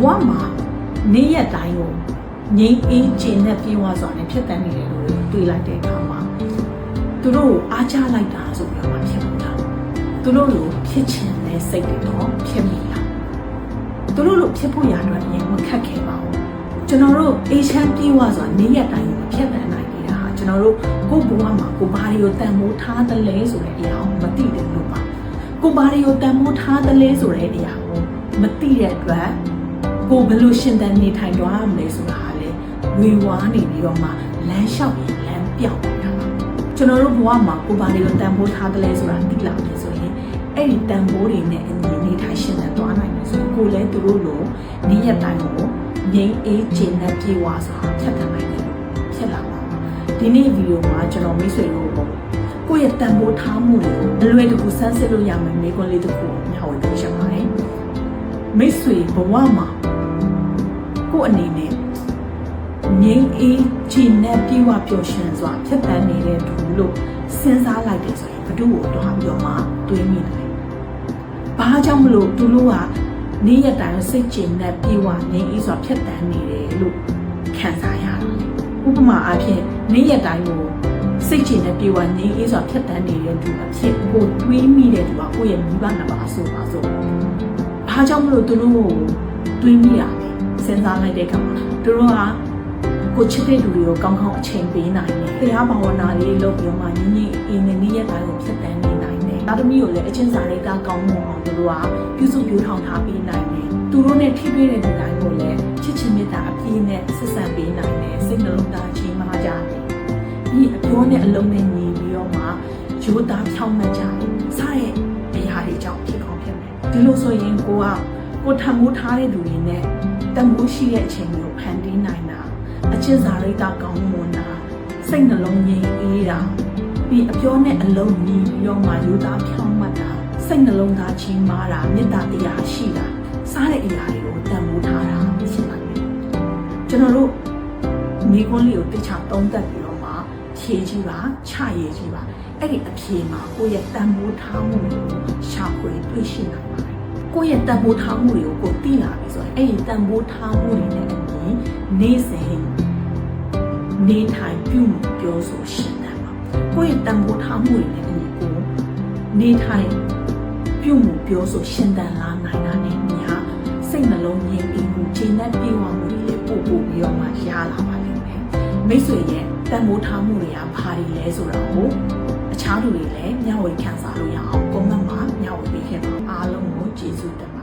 ဘဝမှာနေ့ရက်တိုင်းကိုငြိမ်းအေးခြင်းနဲ့ပြေဝစွာနဲ့ဖြစ်တတ်နေတယ်လို့တွေးလိုက်တဲ့အခါမှာသူတို့အားချလိုက်တာဆိုပြီးတော့ဖြစ်လို့လားသူတို့လိုဖြစ်ချင်တဲ့စိတ်တွေတော့ဖြစ်မိလားသူတို့လိုဖြစ်ဖို့ရတော့အရင်မခက်ခဲပါဘူးကျွန်တော်တို့အေးချမ်းပြေဝစွာနေ့ရက်တိုင်းကိုဖြစ်တတ်နိုင်နေတာဟာကျွန်တော်တို့ကိုယ့်ဘဝမှာကိုယ်ဘာတွေကိုတန်ဖိုးထားသလဲဆိုတဲ့အရာကိုမသိတယ်လို့ပါကိုယ်ဘာတွေကိုတန်ဖိုးထားသလဲဆိုတဲ့အရာကိုမသိတဲ့အတွက်ကိုဘယ်လိုရှင်သန်နေထိုင်သွားမလဲဆိုတာဟာလေဝေဝါးနေပြီးတော့မှလမ်းလျှောက်ရင်လမ်းပြောင်းနေတာပါကျွန်တော်တို့ဘဝမှာကိုဘာတွေကိုတန်ဖိုးထားသလဲဆိုတာသိလာတယ်ဆိုရင်အဲ့ဒီတန်ဖိုးတွေနဲ့အညီနေထိုင်ရှင်သန်သွားနိုင်တယ်ဆိုရင်ကိုလည်းသူတို့လိုနေ့ရက်တိုင်းကိုငြိမ်းအေးခြင်းနဲ့ပြေဝစွာဖြတ်သန်းနိုင်တယ်ဖြစ်လာပါဒီနေ့ဗီဒီယိုမှာကျွန်တော်မိတ်ဆွေတို့ကိုယ့်ရဲ့တန်ဖိုးထားမှုတွေကိုအလွယ်တကူစမ်းစစ်လို့ရမယ်မိကွန်းလေးတစ်ခုမျှဝေပေးချင်ပါတယ်မိတ်ဆွေဘဝမှာကိုယ့်အနေနဲ့ငြိမ်းအေးခြင်းနဲ့ပြေဝပျော်ရွှင်စွာဖြစ်တန်းနေတဲ့သူလို့စဉ်းစားလိုက်တယ်ဆိုရင်ဘယ်သူ့ကိုတော့ပြောမှတွေးမိတယ်။ဘာကြောင့်မလို့သူတို့ကနေ့ရက်တိုင်းစိတ်ကြည်နဲ့ပြေဝငြိမ်းအေးစွာဖြစ်တန်းနေတယ်လို့ခံစားရတာ။ဥပမာအားဖြင့်နေ့ရက်တိုင်းကိုစိတ်ကြည်နဲ့ပြေဝငြိမ်းအေးစွာဖြစ်တန်းနေတဲ့သူအဖြစ်ကိုတွေးမိတဲ့သူကကိုယ့်ရဲ့မိဘနာပါအဆိုပါဆို။ဘာကြောင့်မလို့သူတို့ကိုတွေးမိရလဲစဉ်းစားလိုက်တဲ့အခါမှာသူတို့ကကိုချစ်တဲ့လူတွေကိုကောင်းကောင်းအချိန်ပေးနိုင်တယ်။တရားဘာဝနာလေးလုပ်ပြီးမှညီညီအင်းနဲ့နေ့ရက်တိုင်းကိုဖြစ်တန်းနေနိုင်တယ်။သားသမီးကိုလည်းအချင်းစာရိတ်ကကောင်းမွန်အောင်သူတို့ကပြုစုပြောထောင်ထားပေးနိုင်တယ်။သူတို့နဲ့ထိတွေ့တဲ့လူတိုင်းကိုလည်းချစ်ချင်းမေတ္တာအပြည့်နဲ့ဆက်ဆံပေးနိုင်တယ်။စိတ်နှလုံးသားချင်းမာကြတယ်။ဒီအပြောနဲ့အလုံးနဲ့ညီပြီးတော့မှရိုးသားဖြောင်းမှတ်ကြတယ်။စားရဲ့အရာတွေကြောင့်ဖြစ်ကောင်းဖြစ်မယ်။ဒီလိုဆိုရင်ကိုထံမိုးထားတဲ့လူတွေနဲ့တန်ဖိုးရှိတဲ့အချိန်ကိုဖန်တီးနိုင်တာအချင်းစာရိတ်ကောင်းမွန်တာစိတ်နှလုံးငြိမ်အေးတာပြီးအပြောနဲ့အလုံးညီပြီးတော့မှရိုးသားဖြောင်းမှတ်တာစိတ်နှလုံးသားချင်းမာတာမေတ္တာတရားရှိတာစားတဲ့အရာတွေကိုတန်ဖိုးထားတာဖြစ်ပါတယ်ကျွန်တော်တို့မိကွန်းလေးကိုတိကျသုံးသပ်ပြီးတော့မှဖြေကြည့်ပါချရေးကြည့်ပါအဲ့ဒီအဖြေမှာကိုယ့်ရဲ့တန်ဖိုးထားမှုတွေကိုရှာဖွေတွေ့ရှိနိုင်ပါတယ်ကိုယ့်ရဲ့တန်ဖိုးထားမှုတွေကိုသိလာပြီဆိုရင်အဲ့ဒီတန်ဖိုးထားမှုတွေနဲ့အညီနေ့စဉ်နေထိုင်ပြုမှုပြောဆိုရှင်သန်ပါကိုယ့်ရဲ့တန်ဖိုးထားမှုတွေနဲ့အညီကိုနေထိုင်ပြုမှုပြောဆိုရှင်သန်လာနိုင်တာနဲ့ညာစိတ်နှလုံးငြိမ်အေးမှုခြေနဲ့ပြေဝမှုတွေလည်းပို့ပြီးတော့မှရလာပါလိမ့်မယ်မိတ်ဆွေရဲ့တန်ဖိုးထားမှုတွေကဘာတွေလဲဆိုတော့အခြားလူတွေလည်းမျှဝေခံစားလို့ရအောင်ကွန်မန့်မှာမျှဝေပေးခဲ့ပါအားလုံးကိုကျေးဇူးတင်